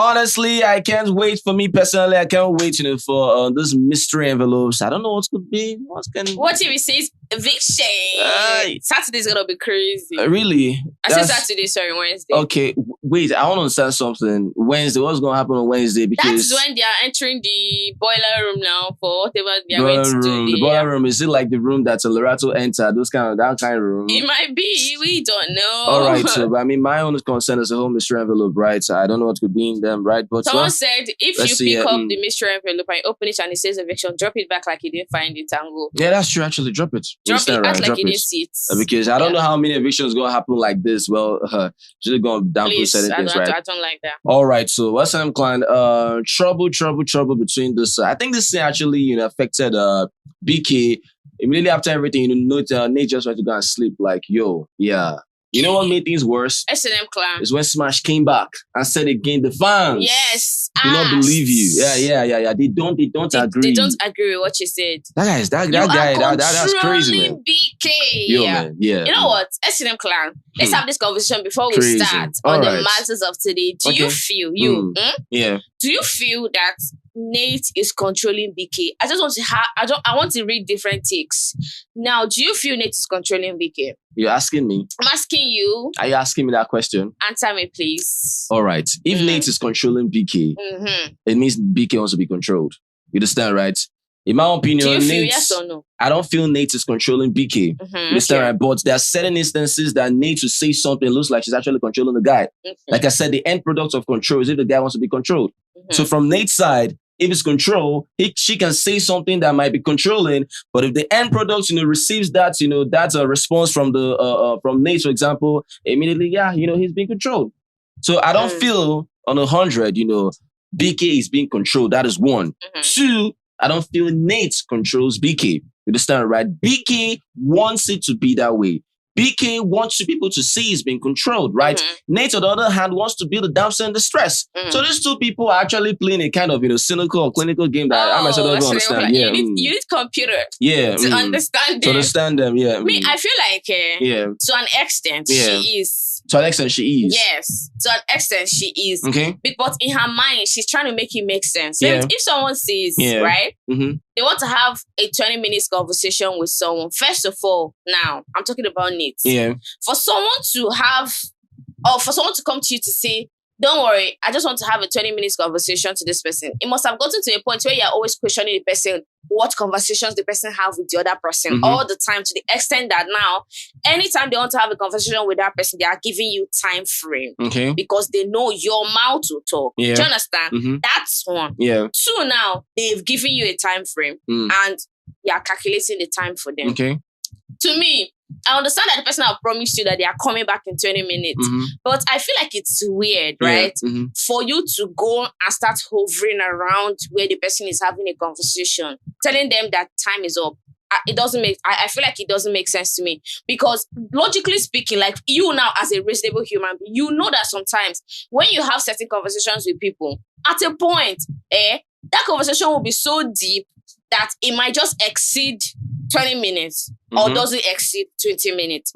Honestly, I can't wait. For me personally, I can't wait, for this mystery envelopes. I don't know what could be. What if it says eviction? Saturday's gonna be crazy. Really? I said Saturday, sorry, Wednesday. Okay, wait. I want to understand something. Wednesday, what's gonna happen on Wednesday? Because that's when they are entering the boiler room now for whatever they are going to do. The boiler room, is it like the room that Lorato entered? That kind of room. It might be. We don't know. All right. So, but I mean, my own concern is the whole mystery envelope, right? So I don't know what could be in them, right? But someone said if you pick up the mystery envelope and open it and it says eviction, drop it back like you didn't find it and go. Yeah, that's true. Actually, drop it. Act like you didn't see it. Because I don't know how many evictions gonna happen like this. Well, just gonna downplay certain things, right? I don't like that. All right. So what's I'm client? Trouble between this. I think this thing actually affected Beekay. Immediately after everything, Nate just tried to go and sleep. Like, yo, yeah. You know what made things worse? S&M clan. Is when Smash came back and said again, the fans. Yes. Do not believe you. Yeah. They don't agree. They don't agree with what you said. That guy, that's crazy, man. Beekay. Yo, man, yeah. You know what? S&M clan. Let's have this conversation before we start on the matters of today. Do you feel Yeah. Do you feel that Nate is controlling Beekay? I just want to I want to read different takes. Now, do you feel Nate is controlling Beekay? You're asking me? I'm asking you. Are you asking me that question? Answer me, please. All right. If Nate is controlling Beekay, it means Beekay wants to be controlled. You understand, right? In my opinion, do you feel yes or no? I don't feel Nate is controlling Beekay. You understand, right? But there are certain instances that Nate to say something looks like she's actually controlling the guy. Like I said, the end product of control is if the guy wants to be controlled. So from Nate's side, if it's control, she can say something that might be controlling, but if the end product, receives that, that's a response from from Nate, for example, immediately, he's being controlled. So I don't feel on 100, Beekay is being controlled. That is one. Two, I don't feel Nate controls Beekay. You understand, right? Beekay wants it to be that way. Beekay wants people to see he's being controlled, right? Nate, on the other hand, wants to be the damsel in distress. So these two people are actually playing a kind of, cynical or clinical game that I myself don't understand. You need computer to understand them. To understand them, yeah. Me, I feel like to an extent, she is. To an extent, she is. Yes, to an extent, she is. Okay. But in her mind, she's trying to make it make sense. So if someone says, right, they want to have a 20 minutes conversation with someone. First of all, now, I'm talking about Nate. Yeah. For someone to have, or for someone to come to you to say, don't worry, I just want to have a 20 minutes conversation to this person. It must have gotten to a point where you're always questioning the person, what conversations the person have with the other person all the time, to the extent that now, anytime they want to have a conversation with that person, they are giving you time frame. Okay. Because they know your mouth to talk. Yeah. Do you understand? That's one. Yeah. Two, now, they've given you a time frame and you're calculating the time for them. Okay. To me, I understand that the person have promised you that they are coming back in 20 minutes. But I feel like it's weird, right? For you to go and start hovering around where the person is having a conversation, telling them that time is up. It doesn't make, I feel like it doesn't make sense to me. Because logically speaking, like you now as a reasonable human being, you know that sometimes when you have certain conversations with people, at a point, that conversation will be so deep that it might just exceed 20 minutes or does it exceed 20 minutes?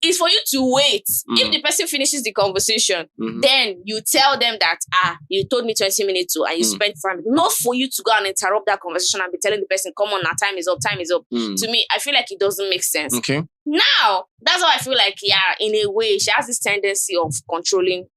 It's for you to wait. If the person finishes the conversation, then you tell them that, you told me 20 minutes to, and you spent time. Not for you to go and interrupt that conversation and be telling the person, come on, now time is up. To me, I feel like it doesn't make sense. Okay. Now, that's how I feel like, in a way, she has this tendency of controlling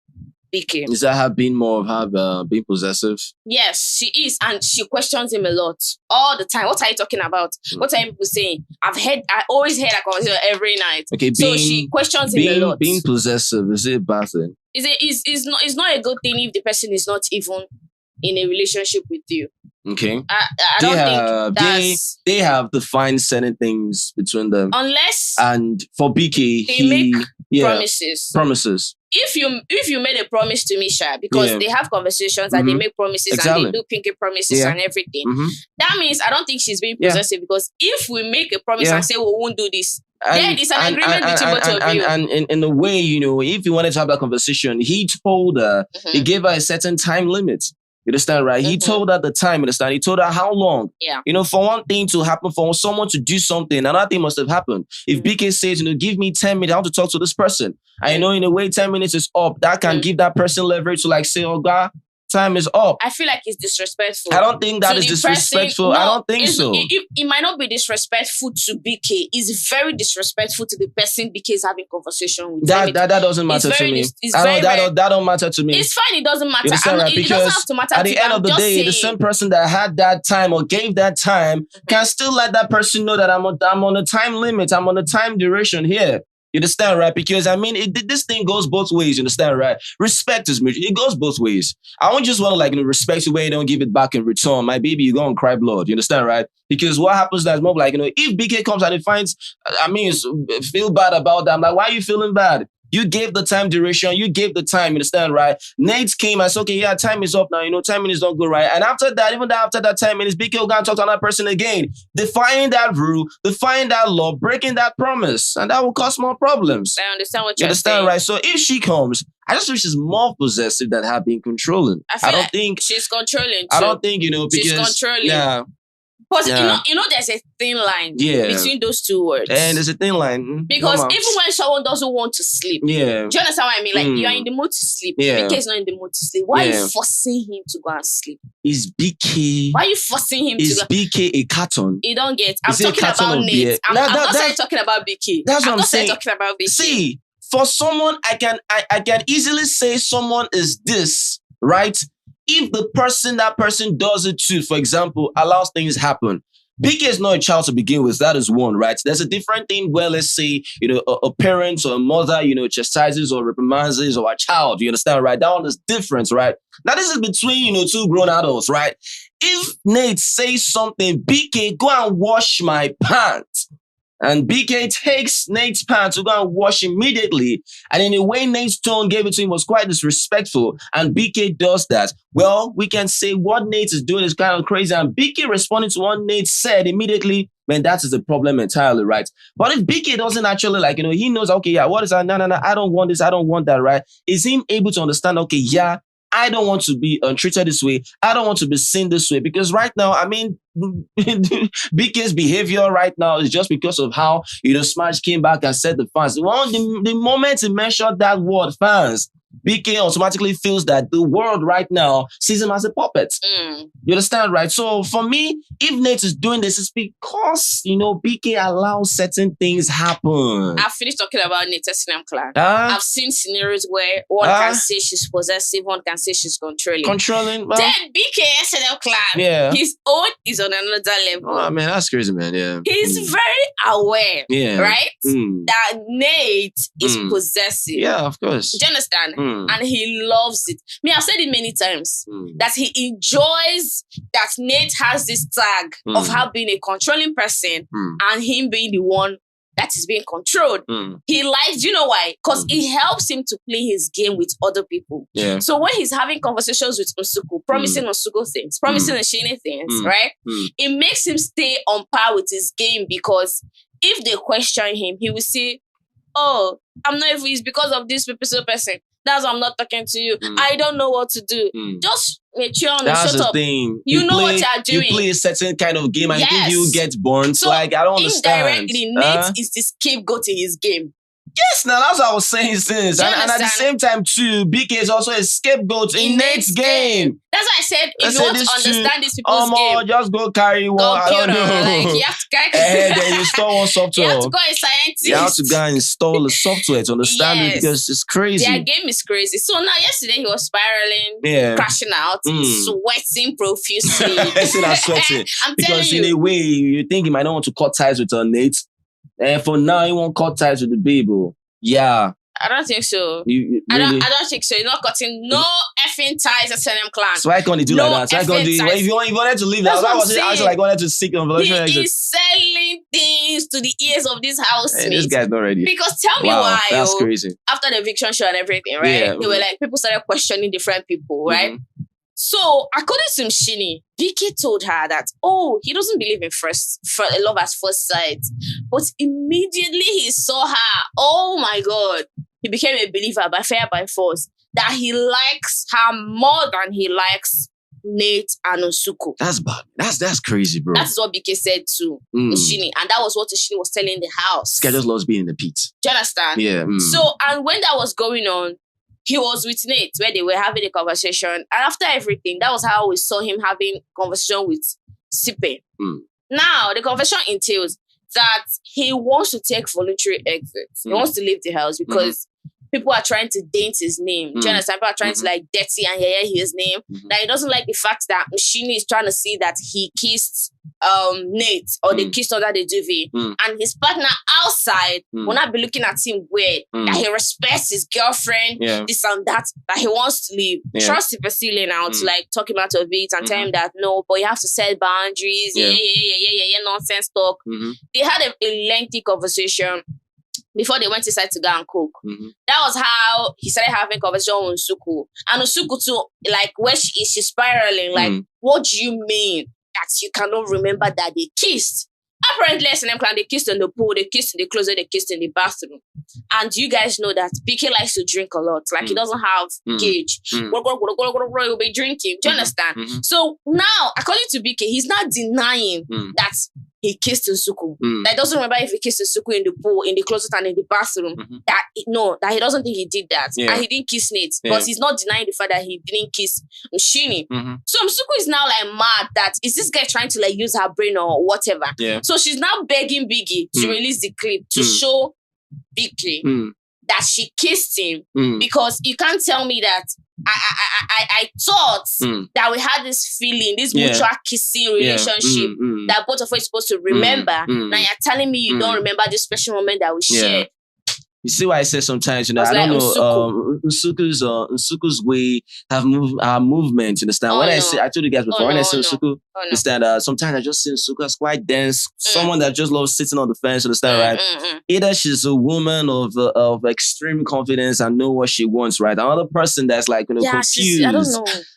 Beekay. Is that her being more of her being possessive? Yes, she is, and she questions him a lot all the time. What are you talking about? What are people saying? I always hear that conversation every night. Okay, so she questions him a lot. Being possessive, is it a bad thing? It's not a good thing if the person is not even in a relationship with you. Okay. I don't think that's... They have defined certain things between them. Unless... And for Beekay, they make promises. Promises. If you made a promise to me, Sha, because they have conversations and they make promises and they do pinky promises and everything, that means I don't think she's being possessive, because if we make a promise and say we won't do this, then it's an agreement between both of you. And in a way, if you wanted to have that conversation, he told her, he gave her a certain time limit. You understand, right? He told her the time, understand? He told her how long. Yeah. For one thing to happen, for someone to do something, another thing must have happened. If Beekay says, give me 10 minutes, I want to talk to this person. I know in a way 10 minutes is up. That can give that person leverage to say, oh God, time is up. I feel like it's disrespectful. I don't think that is disrespectful. I don't think so. It might not be disrespectful to BK. It's very disrespectful to the person BK is having conversation with. That doesn't matter to me. That don't matter to me. It's fine. It doesn't matter. Right? It doesn't have to matter. At the end of the day, the same person that had that time or gave that time can still let that person know that I'm on a time limit. I'm on a time duration here. You understand, right? Because I mean, this thing goes both ways. You understand, right? Respect is mutual. It goes both ways. I don't just want to respect you when you don't give it back in return. My baby, you go and cry blood. You understand, right? Because what happens is more like, if BK comes and he finds, feel bad about that. I'm like, why are you feeling bad? You gave the time duration. You gave the time. You understand, right? Nate came and said, okay, yeah, time is up now. Time is not good, right? And after that, even after that 10 minutes, BK will go and talk to another person again, defying that rule, defying that law, breaking that promise. And that will cause more problems. I understand what you're saying. Right? So if she comes, I just wish she's more possessive than her being controlling. I don't think she's controlling too. I don't think, because... She's controlling. Yeah. Because there's a thin line between those two words. And there's a thin line. Because even when someone doesn't want to sleep, do you understand what I mean? Like you're in the mood to sleep. BK is not in the mood to sleep. Why are you forcing him to go and sleep? Is BK? Why are you forcing him to go? Is BK a carton? You don't get. I'm talking about Nate. I'm not saying talking about BK. That's what I'm saying. Talking about BK. See, for someone, I can easily say someone is this, right? If that person does it too, for example, allows things happen. BK is not a child to begin with. That is one, right? There's a different thing where, let's say, a parent or a mother, chastises or reprimands or a child. You understand, right? That one is different, right? Now, this is between, two grown adults, right? If Nate says something, BK, go and wash my pants. And BK takes Nate's pants to go and wash immediately. And in the way Nate's tone gave it to him was quite disrespectful. And BK does that. Well, we can say what Nate is doing is kind of crazy. And BK responding to what Nate said immediately, man, that is the problem entirely, right? But if BK doesn't actually he knows, okay, yeah, what is that? No, I don't want this. I don't want that, right? Is him able to understand, okay, yeah, I don't want to be treated this way. I don't want to be seen this way. Because right now, BK's behavior right now is just because of how, Smash came back and said the fans. The moment he mentioned that word, fans, BK automatically feels that the world right now sees him as a puppet. You understand, right? So for me, if Nate is doing this, it's because, BK allows certain things happen. I've finished talking about Nate S&M clan. I've seen scenarios where one can say she's possessive, one can say she's controlling. Well, then BK S&M clan, his own is on another level. Oh, man, that's crazy, man. Yeah. He's very aware, right? That Nate is possessive. Yeah, of course. Do you understand? And he loves it. I've said it many times that he enjoys that Nate has this tag of her being a controlling person and him being the one that is being controlled. He likes, you know why? Because it helps him to play his game with other people. Yeah. So when he's having conversations with Nsuku, promising Nsuku things, promising Nshini things, right? It makes him stay on par with his game, because if they question him, he will say, oh, I'm not even, it's because of this person. That's why I'm not talking to you. I don't know what to do. Just mature and shut up. Thing. You know what you're doing. You play a certain kind of game and you think you get burned. So I don't understand. Indirectly, Nate is the scapegoat in his game. Yes, now that's what I was saying since. And at the same time, too, BK is also a scapegoat in Nate's game. That's why I said, if you want to understand these people's game, just go carry one. I don't know. You have to carry then you install one software. You have to go and scientist. You have to go and install the software to understand it, because it's crazy. Their game is crazy. So now, yesterday, he was spiraling, crashing out, sweating profusely. Sweating. I'm because telling in a way, you think he might not want to cut ties with Nate. And for now, he won't cut ties with the baby. Yeah. I don't think so. Really? I don't think so. You're not cutting no effing ties at S&M clan. So why can't he do like that? So why can't he, if you wanted to leave that, I was like wanted to seek conversation. He is selling things to the ears of this housemates. Hey, this guy's not ready. Because tell me why. That's crazy. After the eviction show and everything, right? Yeah. They were like, people started questioning different people, right? So, according to Mshini, Vicky told her that, he doesn't believe in love at first sight. But immediately he saw her, oh my God, he became a believer by fire, by force, that he likes her more than he likes Nate and Nsuku. That's bad. That's crazy, bro. That's what BK said to Mshini. And that was what Mshini was telling the house. This guy just loves being in the pit. Do you understand? Yeah. So, and when that was going on, he was with Nate where they were having a conversation. And after everything, that was how we saw him having conversation with Sipe. Now, the conversation entails that he wants to take voluntary exits. He wants to leave the house because people are trying to dent his name. Do you understand? People are trying to like dirty and his name. That he doesn't like the fact that Mshini is trying to see that he kissed Nate or they kissed under the duvet. And his partner outside will not be looking at him weird. That he respects his girlfriend, this and that he wants to leave. Trust the Basile now to like talk him out of it and tell him that no, but you have to set boundaries. Nonsense talk. They had a lengthy conversation before they went inside to go and cook. That was how he started having conversation with Nsuku. And Nsuku too, like where she is, she's spiraling. Like, what do you mean that you cannot remember that they kissed? Apparently, SNM clan, they kissed in the pool, they kissed in the closet, they kissed in the bathroom. And you guys know that Beekay likes to drink a lot. Like, he doesn't have gauge. He'll be drinking. Do you understand? So now, according to Beekay, he's not denying that he kissed Usuku. That he doesn't remember if he kissed Usuku in the pool, in the closet, and in the bathroom. That he doesn't think he did that. And he didn't kiss Nate. But he's not denying the fact that he didn't kiss Mshini. So Usuku is now like mad that is this guy trying to like use her brain or whatever. So she's now begging Biggie to release the clip to show Beekay that she kissed him because you can't tell me that I thought that we had this feeling, this mutual kissing relationship that both of us are supposed to remember. Now you're telling me you don't remember this special moment that we shared. You see why I say sometimes, I don't know, Nsuku's way have movement, you understand? I told you guys before, when I say Nsuku, understand, sometimes I just see Nsuku as quite dense, someone that just loves sitting on the fence, understand, right? Either she's a woman of extreme confidence and know what she wants, right? Another person that's like, confused.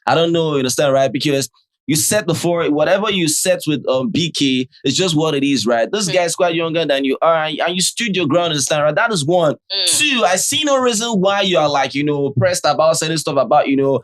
I don't know, you understand, right? Because you set before whatever you set with Beekay is just what it is, right? This guy's quite younger than you are, and you stood your ground, understand, right? That is one. Two, I see no reason why you are like, pressed about saying stuff about, a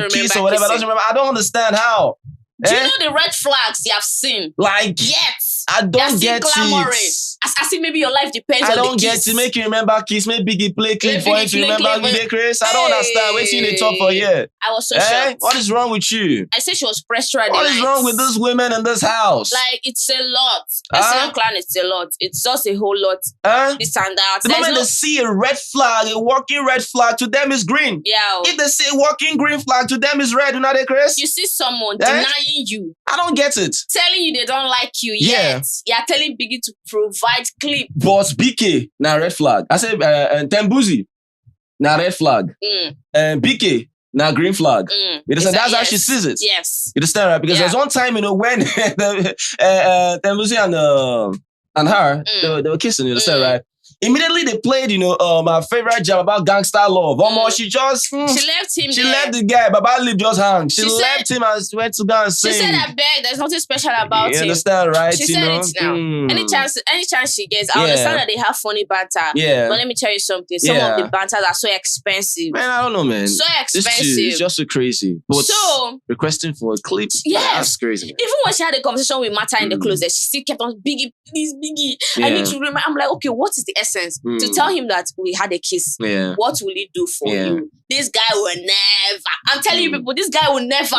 kiss or whatever. Doesn't remember. I don't understand how. Do you know the red flags you have seen? Like, yes. I don't get clamoring. it. As if maybe your life depends on the kiss. I don't get it. Make you remember kiss. Make Biggie play clip for you to remember you, Chris. I don't understand. Waiting the top for here. I was so shocked. What is wrong with you? I said she was pressured. What is wrong with these women in this house? Like, it's a lot. SNM clan, it's a lot. It's just a whole lot. This and that. The moment they see a red flag, a walking red flag, to them is green. Yeah. If they say walking green flag, to them is red. You know that, Chris? You see someone denying you. I don't get it. Telling you they don't like you yet. You're telling Biggie to provide clip. But Beekay, now red flag. I say Tembuzi, now red flag. Beekay, now green flag. You understand? That's how she sees it. Yes. You understand, right? Because there's one time, when Tembuzi and her, they were kissing, you understand, right? Immediately they played, my favorite jam about gangster love. She just... she left him. She left the guy. Baba lip just hung. She left him and went to go and sing. She said, I beg, there's nothing special about him. You understand, right? She said it now. Any chance she gets, I understand that they have funny banter. Yeah. But let me tell you something. Some of the banters are so expensive. Man, I don't know, man. So expensive. It's just so crazy. But so requesting for a clip, that's crazy, man. Even when she had a conversation with Martha in the closet, she still kept on, Biggie, please, Biggie. I need to remember. I'm like, okay, what is the essence? To tell him that we had a kiss. What will he do for you? This guy will never. I'm telling you people, this guy will never.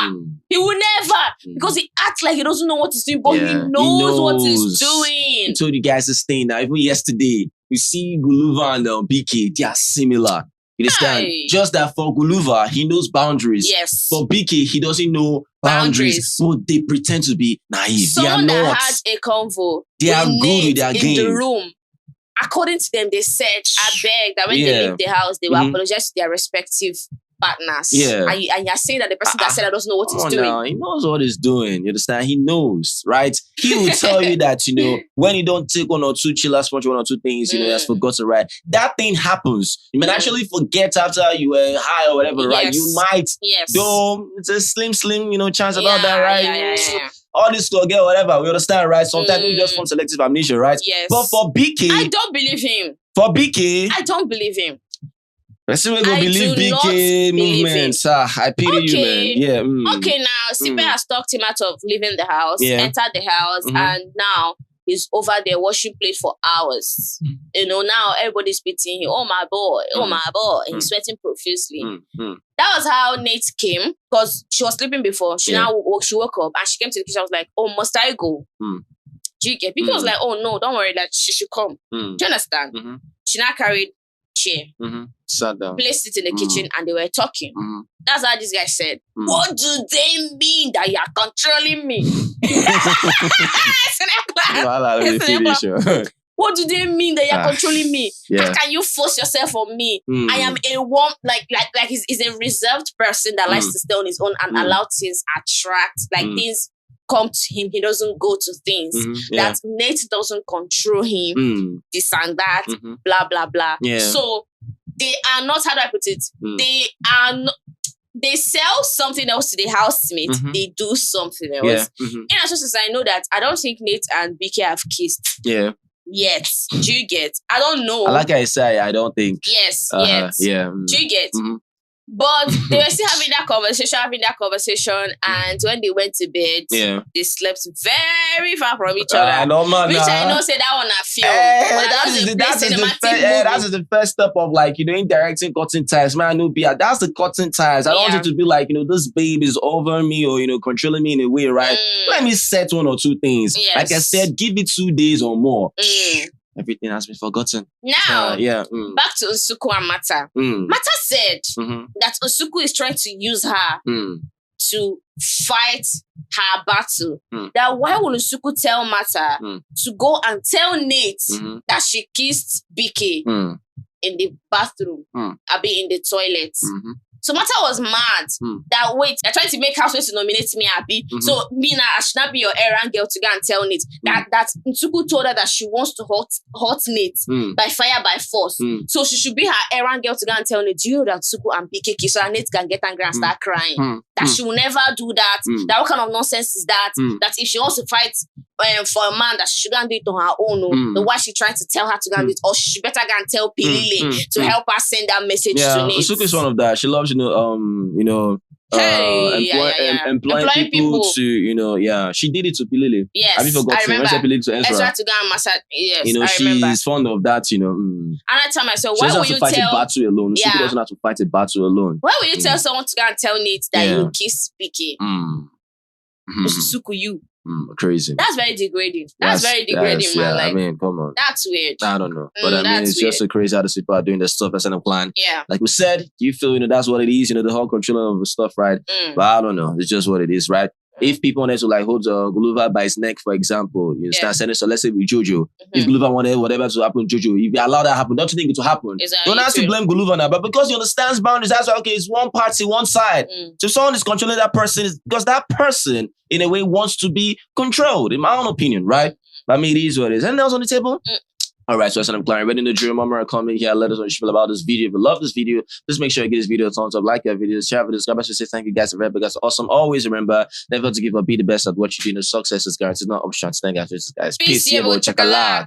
He will never. Because he acts like he doesn't know what he's doing, but he knows what he's doing. I told you guys this thing now. Even yesterday, you see Guluva and Beekay, they are similar. You understand? Just that for Guluva, he knows boundaries. Yes. For Beekay, he doesn't know boundaries. So they pretend to be naive. Someone they are not. That had a convo. They are good with their game. In the room. According to them, they said, I beg that when they leave the house, they will apologize to their respective partners. And you're saying that the person that said that doesn't know what he's doing. Now. He knows what he's doing. You understand? He knows, right? He will tell you that, when you don't take one or two chillers, one or two things, he has forgotten, right? That thing happens. You might actually forget after you were high or whatever, right? You might. Though it's a slim, chance about that, right? All this girl, whatever, we understand, right? Sometimes we just form selective amnesia, right? Yes. But for Beekay, I don't believe him. For Beekay, I don't believe him. Let's see, we go believe Beekay movements. I pity you, man. Okay, now Sipe has talked him out of leaving the house, entered the house, and now he's over there washing plate for hours. You know, now everybody's pitying him. Oh my boy, and he's sweating profusely. That was how Nate came, because she was sleeping before. She woke up and she came to the kitchen. I was like, oh, must I go? Do you get? Because was like, oh no, don't worry, that she should come. Do you understand? She now carried chair, sat down, placed it in the kitchen, and they were talking. That's how this guy said, what do they mean that you're controlling me? What do they mean that you're controlling me? How can you force yourself on me? I am a warm, like he's a reserved person that likes to stay on his own and allow things attract, things come to him. He doesn't go to things. That Nate doesn't control him. This and that, blah, blah, blah. So they are not, how do I put it? They are not, they sell something else to the housemates. They do something else. In as much as I know that, I don't think Nate and Beekay have kissed. Yet. Do you get? I don't know. Like I say, I don't think. Yes, yet. Do you get? But they were still having that conversation, and when they went to bed, they slept very far from each other. I know say that one I feel. That is the first step of, like, you know, indirecting cutting ties. Man, no be that's the cutting ties. I don't want it to be like, you know, this babe is over me or, you know, controlling me in a way, right? Let me set one or two things. Like I said, give it 2 days or more. Everything has been forgotten. Now, back to Usuku and Mata. Mata said that Usuku is trying to use her to fight her battle. That why would Usuku tell Mata to go and tell Nate that she kissed Beekay in the bathroom, Abi in the toilet? So Mata was mad that, wait, they're trying to make housemates to nominate me, Abi. So me now, I should not be your errand girl to go and tell Nate. That Nsuku told her that she wants to hurt Nate by fire, by force. So she should be her errand girl to go and tell Nate, do you know that Nsuku and Beekay kiss, so Nate can get angry and start crying? That she will never do that. That what kind of nonsense is that? That if she wants to fight for a man, that she shouldn't do it on her own. Then why she trying to tell her to go and do it? Or she should better go and tell Pilile to help her send that message to Nate. Usuku is one of that. She loves, employing people to, she did it to Pilile. Yes, have you forgotten? I remember. Pilile to Ezra to go and massage. Yes, I remember. She's fond of that. Another time I said, why would you tell? She doesn't have to fight a battle alone. Usuku doesn't have to fight a battle alone. Why would you tell someone to go and tell Nate that you kiss Beekay? Usuku, you. Crazy. That's very degrading. That's very degrading, man. Like, I mean, come on. That's weird. I don't know. But I mean, it's just so crazy how the people are doing the stuff as a plan. Yeah. Like we said, you feel, that's what it is, the whole control of the stuff, right? But I don't know. It's just what it is, right? If people wanted to, like, hold Gulliver by his neck, for example, start sending, so let's say with Jojo. If Gulliver wanted whatever to happen to Jojo, if you allow that to happen, don't you think it will happen? Exactly. Don't have to blame Gulliver now, but because he understands boundaries, that's why, okay, it's one party, one side. So if someone is controlling that person, it's because that person, in a way, wants to be controlled, in my own opinion, right? But I mean, it is what it is. Anything else on the table? All right, so I'm Clarence. Ready to drill. Mama, comment here. Let us know what you feel about this video. If you love this video, just make sure you give this video a thumbs up, like our videos, share videos. God say thank you guys for everybody. Guys, awesome. Always remember, never to give up. Be the best at what you do. The success is guaranteed, not options. Thank you guys. Peace. Chakalaka.